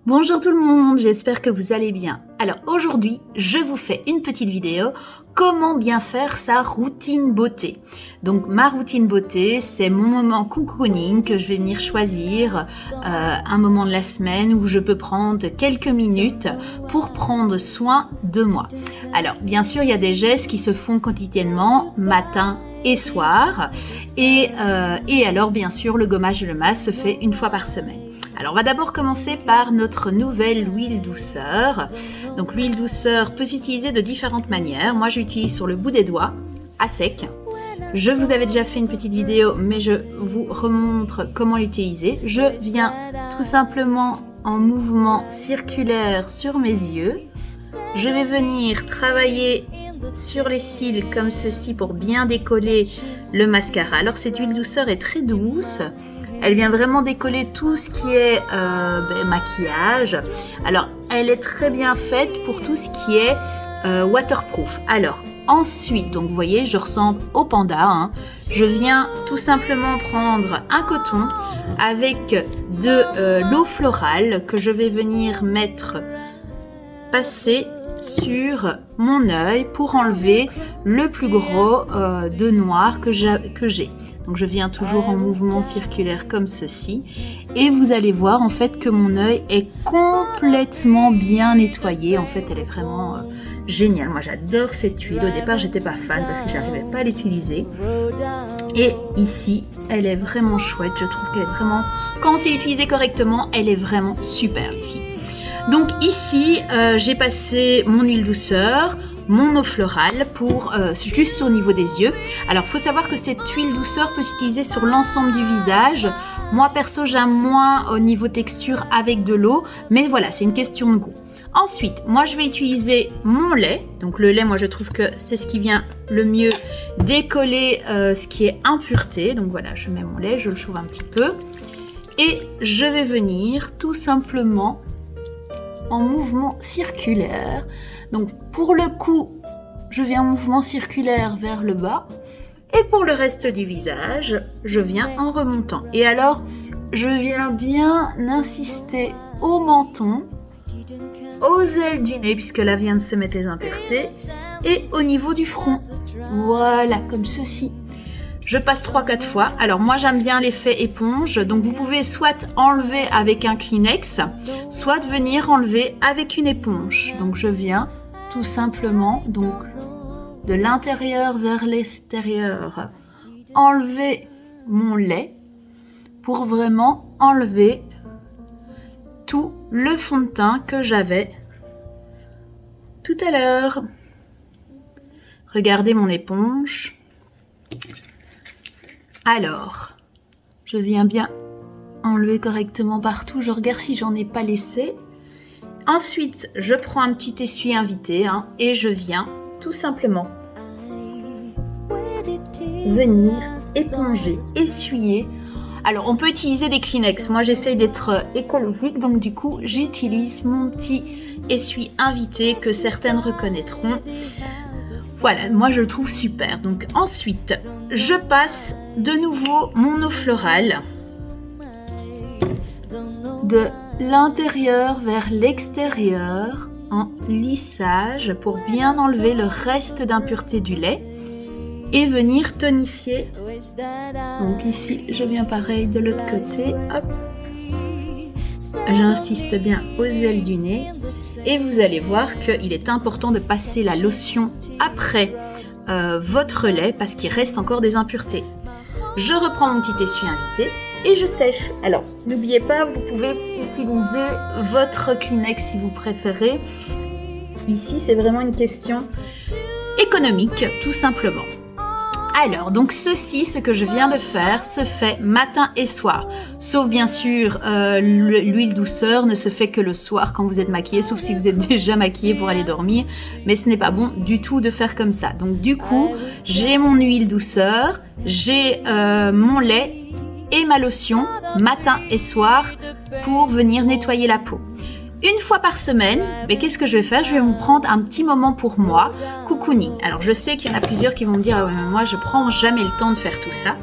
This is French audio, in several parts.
Bonjour tout le monde, j'espère que vous allez bien. Alors aujourd'hui, je vous fais une petite vidéo comment bien faire sa routine beauté. Donc ma routine beauté, c'est mon moment cocooning que je vais venir choisir un moment de la semaine où je peux prendre quelques minutes pour prendre soin de moi. Alors bien sûr, il y a des gestes qui se font quotidiennement, matin et soir. Et alors bien sûr, le gommage et le masque se fait une fois par semaine. Alors on va d'abord commencer par notre nouvelle huile douceur. Donc l'huile douceur peut s'utiliser de différentes manières. Moi j'utilise sur le bout des doigts, à sec. Je vous avais déjà fait une petite vidéo, mais je vous remontre comment l'utiliser. Je viens tout simplement en mouvement circulaire sur mes yeux. Je vais venir travailler sur les cils comme ceci pour bien décoller le mascara. Alors cette huile douceur est très douce. Elle vient vraiment décoller tout ce qui est maquillage. Alors, elle est très bien faite pour tout ce qui est waterproof. Alors, ensuite, donc vous voyez, je ressemble au panda. Hein. Je viens tout simplement prendre un coton avec de l'eau florale que je vais venir passer sur mon œil pour enlever le plus gros de noir que j'ai. Donc je viens toujours en mouvement circulaire comme ceci et vous allez voir en fait que mon œil est complètement bien nettoyé. En fait elle est vraiment géniale. Moi j'adore cette huile. Au départ j'étais pas fan parce que j'arrivais pas à l'utiliser. Et ici elle est vraiment chouette. Je trouve qu'elle est vraiment, quand on sait l'utiliser correctement, elle est vraiment super les filles. Donc ici j'ai passé mon huile douceur, mon eau florale pour juste au niveau des yeux. Alors, il faut savoir que cette huile douceur peut s'utiliser sur l'ensemble du visage. Moi, perso, j'aime moins au niveau texture avec de l'eau. Mais voilà, c'est une question de goût. Ensuite, moi, je vais utiliser mon lait. Donc, le lait, moi, je trouve que c'est ce qui vient le mieux décoller ce qui est impureté. Donc, voilà, je mets mon lait, je le chauffe un petit peu. Et je vais venir tout simplement en mouvement circulaire. Donc pour le cou, je viens en mouvement circulaire vers le bas et pour le reste du visage, je viens en remontant. Et alors, je viens bien insister au menton, aux ailes du nez puisque là viennent se mettre les impuretés et au niveau du front. Voilà, comme ceci. Je passe 3-4 fois. Alors moi j'aime bien l'effet éponge. Donc vous pouvez soit enlever avec un Kleenex, soit venir enlever avec une éponge. Donc je viens tout simplement donc de l'intérieur vers l'extérieur enlever mon lait pour vraiment enlever tout le fond de teint que j'avais tout à l'heure. Regardez mon éponge. Alors, je viens bien enlever correctement partout. Je regarde si j'en ai pas laissé. Ensuite, je prends un petit essuie invité et je viens tout simplement venir éponger, essuyer. Alors, on peut utiliser des Kleenex. Moi, j'essaye d'être écologique. Donc, du coup, j'utilise mon petit essuie invité que certaines reconnaîtront. Voilà, moi je le trouve super. Donc ensuite, je passe de nouveau mon eau florale de l'intérieur vers l'extérieur en lissage pour bien enlever le reste d'impureté du lait et venir tonifier. Donc ici, je viens pareil de l'autre côté. Hop. J'insiste bien aux ailes du nez et vous allez voir qu'il est important de passer la lotion après votre lait parce qu'il reste encore des impuretés. Je reprends mon petit essuie invité et je sèche. Alors, n'oubliez pas, vous pouvez utiliser votre Kleenex si vous préférez. Ici, c'est vraiment une question économique, tout simplement. Alors, donc ceci, ce que je viens de faire, se fait matin et soir. Sauf bien sûr, l'huile douceur ne se fait que le soir quand vous êtes maquillé, sauf si vous êtes déjà maquillé pour aller dormir. Mais ce n'est pas bon du tout de faire comme ça. Donc du coup, j'ai mon huile douceur, j'ai mon lait et ma lotion matin et soir pour venir nettoyer la peau. Une fois par semaine, mais qu'est-ce que je vais faire? Je vais me prendre un petit moment pour moi, cocooning. Alors je sais qu'il y en a plusieurs qui vont me dire ah ouais, mais moi je prends jamais le temps de faire tout ça.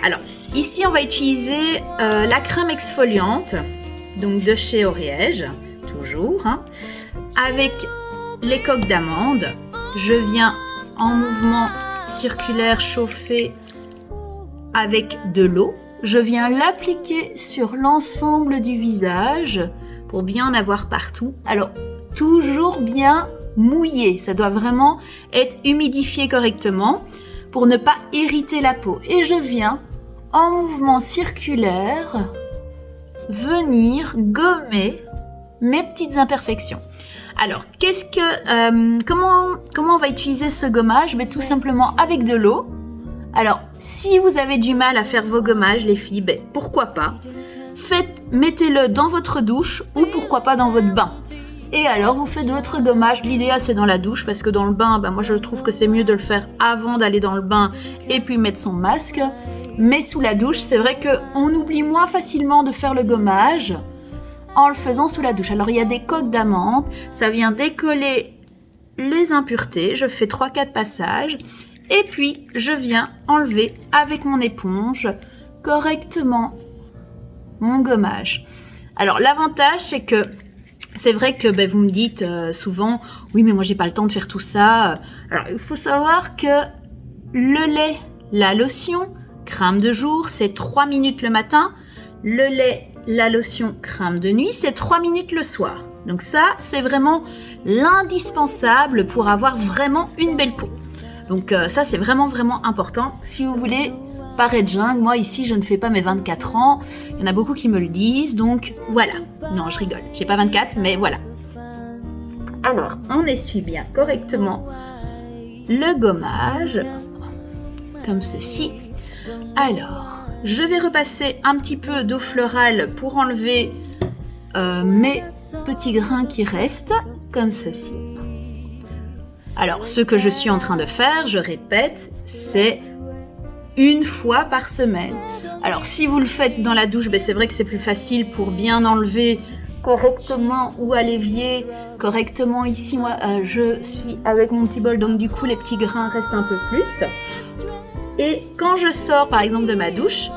Alors ici on va utiliser la crème exfoliante. donc de chez Oriège, toujours, hein, avec les coques d'amandes. Je viens en mouvement circulaire chauffer avec de l'eau. Je viens l'appliquer sur l'ensemble du visage pour bien en avoir partout. Alors, toujours bien mouillé. Ça doit vraiment être humidifié correctement pour ne pas irriter la peau. Et je viens, en mouvement circulaire, venir gommer mes petites imperfections. Alors, comment on va utiliser ce gommage? Mais tout simplement avec de l'eau. Alors, si vous avez du mal à faire vos gommages, les filles, pourquoi pas? Mettez-le dans votre douche ou pourquoi pas dans votre bain. Et alors, vous faites votre gommage. L'idéal, c'est dans la douche parce que dans le bain, moi, je trouve que c'est mieux de le faire avant d'aller dans le bain et puis mettre son masque. Mais sous la douche, c'est vrai qu'on oublie moins facilement de faire le gommage en le faisant sous la douche. Alors, il y a des coques d'amandes. Ça vient décoller les impuretés. Je fais 3-4 passages. Et puis, je viens enlever avec mon éponge correctement mon gommage. Alors, l'avantage, c'est que c'est vrai que vous me dites souvent « Oui, mais moi, j'ai pas le temps de faire tout ça. » Alors, il faut savoir que le lait, la lotion, crème de jour, c'est 3 minutes le matin. Le lait, la lotion, crème de nuit, c'est 3 minutes le soir. Donc ça, c'est vraiment l'indispensable pour avoir vraiment une belle peau. Donc ça, c'est vraiment, vraiment important. Si vous voulez paraître jeune, moi ici, je ne fais pas mes 24 ans. Il y en a beaucoup qui me le disent, donc voilà. Non, je rigole, j'ai pas 24, mais voilà. Alors, on essuie bien correctement le gommage, comme ceci. Alors, je vais repasser un petit peu d'eau florale pour enlever mes petits grains qui restent, comme ceci. Alors, ce que je suis en train de faire, je répète, c'est une fois par semaine. Alors, si vous le faites dans la douche, c'est vrai que c'est plus facile pour bien enlever correctement ou à l'évier correctement. Ici, moi, je suis avec mon petit bol, donc du coup, les petits grains restent un peu plus. Et quand je sors, par exemple, de ma douche,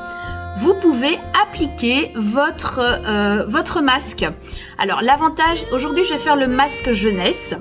vous pouvez appliquer votre masque. Alors, l'avantage, aujourd'hui, je vais faire le masque jeunesse.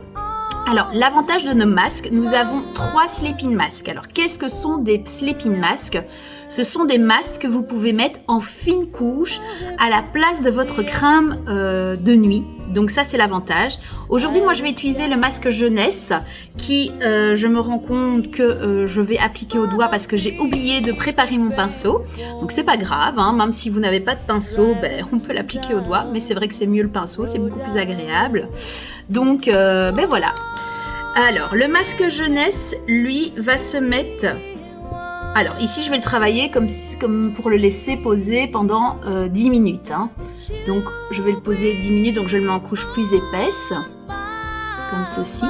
Alors, l'avantage de nos masques, nous avons 3 sleeping masks. Alors, qu'est-ce que sont des sleeping masks? Ce sont des masques que vous pouvez mettre en fine couche à la place de votre crème de nuit. Donc ça, c'est l'avantage. Aujourd'hui, moi, je vais utiliser le masque jeunesse qui, je me rends compte que je vais appliquer au doigt parce que j'ai oublié de préparer mon pinceau. Donc, c'est pas grave, hein, même si vous n'avez pas de pinceau, on peut l'appliquer au doigt. Mais c'est vrai que c'est mieux le pinceau, c'est beaucoup plus agréable. Donc, voilà. Alors, le masque jeunesse, lui, va se mettre... Alors, ici, je vais le travailler comme pour le laisser poser pendant 10 minutes. Hein. Donc, je vais le poser 10 minutes, donc je le mets en couche plus épaisse, comme ceci.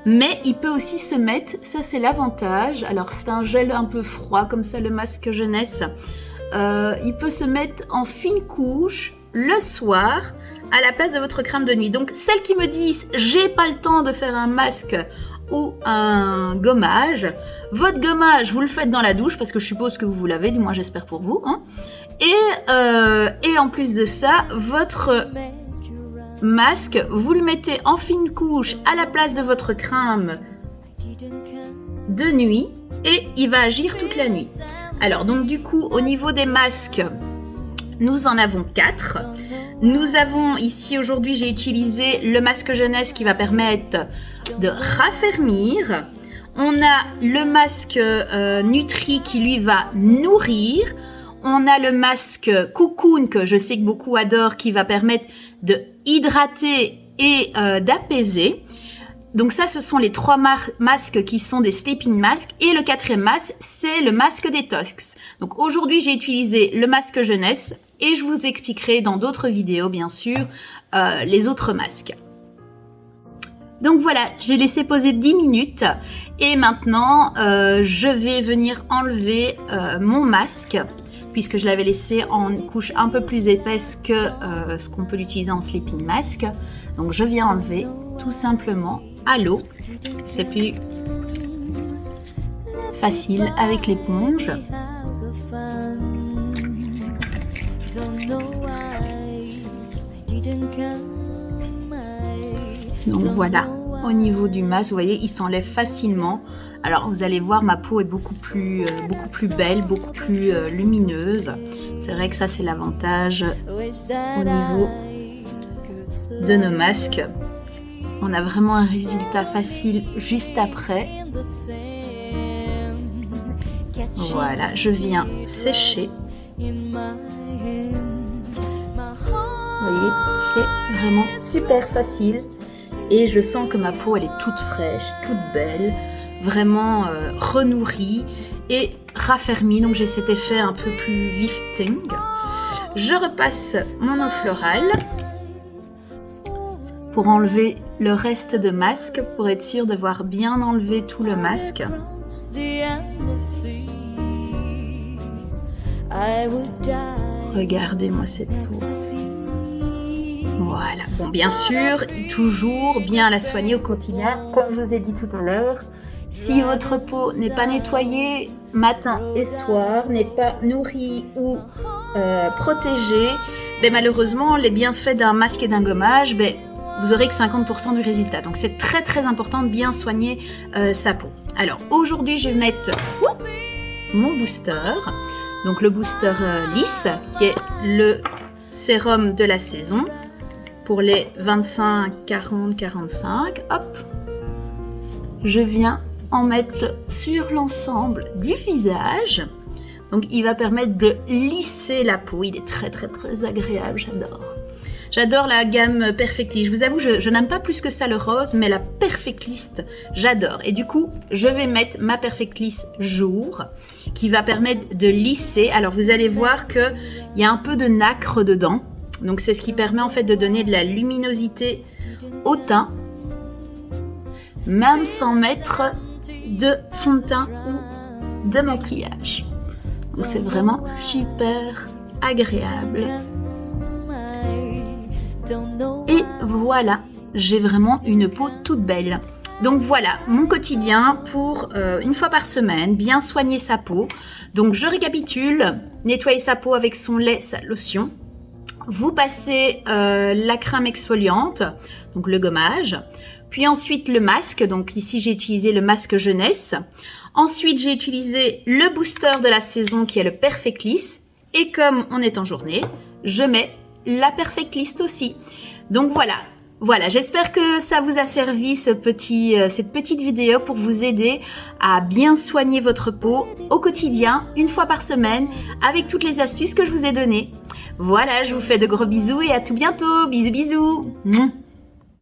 Mais il peut aussi se mettre, ça c'est l'avantage, alors c'est un gel un peu froid, comme ça, le masque jeunesse. Il peut se mettre en fine couche le soir, à la place de votre crème de nuit. Donc, celles qui me disent « j'ai pas le temps de faire un masque », ou un gommage. Votre gommage, vous le faites dans la douche parce que je suppose que vous l'avez, du moins j'espère pour vous. Hein. Et en plus de ça, votre masque, vous le mettez en fine couche à la place de votre crème de nuit et il va agir toute la nuit. Alors donc du coup, au niveau des masques, nous en avons 4. Nous avons ici aujourd'hui, j'ai utilisé le masque jeunesse qui va permettre de raffermir. On a le masque Nutri qui lui va nourrir. On a le masque Cocoon que je sais que beaucoup adorent qui va permettre de hydrater et d'apaiser. Donc ça, ce sont les 3 masques qui sont des sleeping masks. Et le 4e masque, c'est le masque détox. Donc aujourd'hui, j'ai utilisé le masque jeunesse et je vous expliquerai dans d'autres vidéos, bien sûr, les autres masques. Donc voilà, j'ai laissé poser 10 minutes et maintenant, je vais venir enlever mon masque puisque je l'avais laissé en couche un peu plus épaisse que ce qu'on peut l'utiliser en sleeping mask. Donc je viens enlever tout simplement à l'eau. C'est plus facile avec l'éponge. Donc voilà, au niveau du masque, vous voyez, il s'enlève facilement. Alors vous allez voir, ma peau est beaucoup plus belle, beaucoup plus lumineuse. C'est vrai que ça c'est l'avantage au niveau de nos masques. On a vraiment un résultat facile juste après. Voilà, je viens sécher. Vous voyez, c'est vraiment super facile. Et je sens que ma peau, elle est toute fraîche, toute belle, vraiment renourrie et raffermie. Donc j'ai cet effet un peu plus lifting. Je repasse mon eau florale pour enlever le reste de masque, pour être sûr de voir bien enlever tout le masque. Regardez-moi cette peau. Voilà. Bon, bien sûr, toujours bien la soigner au quotidien, comme je vous ai dit tout à l'heure. Si votre peau n'est pas nettoyée matin et soir, n'est pas nourrie ou protégée, ben, malheureusement, les bienfaits d'un masque et d'un gommage, ben, vous aurez que 50% du résultat. Donc c'est très très important de bien soigner sa peau. Alors aujourd'hui, je vais mettre mon booster. Donc le booster lisse, qui est le sérum de la saison pour les 25, 40, 45. Hop, je viens en mettre sur l'ensemble du visage. Donc il va permettre de lisser la peau. Il est très très très agréable, j'adore. J'adore la gamme Perfectlist. Je vous avoue, je n'aime pas plus que ça le rose, mais la Perfectlist, j'adore. Et du coup, je vais mettre ma Perfectlist jour, qui va permettre de lisser. Alors, vous allez voir qu'il y a un peu de nacre dedans. Donc, c'est ce qui permet en fait de donner de la luminosité au teint, même sans mettre de fond de teint ou de maquillage. Donc, c'est vraiment super agréable. Et voilà, j'ai vraiment une peau toute belle. Donc voilà, mon quotidien pour une fois par semaine, bien soigner sa peau. Donc je récapitule, nettoyer sa peau avec son lait, sa lotion. Vous passez la crème exfoliante, donc le gommage. Puis ensuite le masque, donc ici j'ai utilisé le masque jeunesse. Ensuite j'ai utilisé le booster de la saison qui est le Perfectlist. Et comme on est en journée, je mets la Perfectlist aussi. Donc voilà, j'espère que ça vous a servi cette petite vidéo pour vous aider à bien soigner votre peau au quotidien, une fois par semaine, avec toutes les astuces que je vous ai données. Voilà, je vous fais de gros bisous et à tout bientôt. Bisous bisous.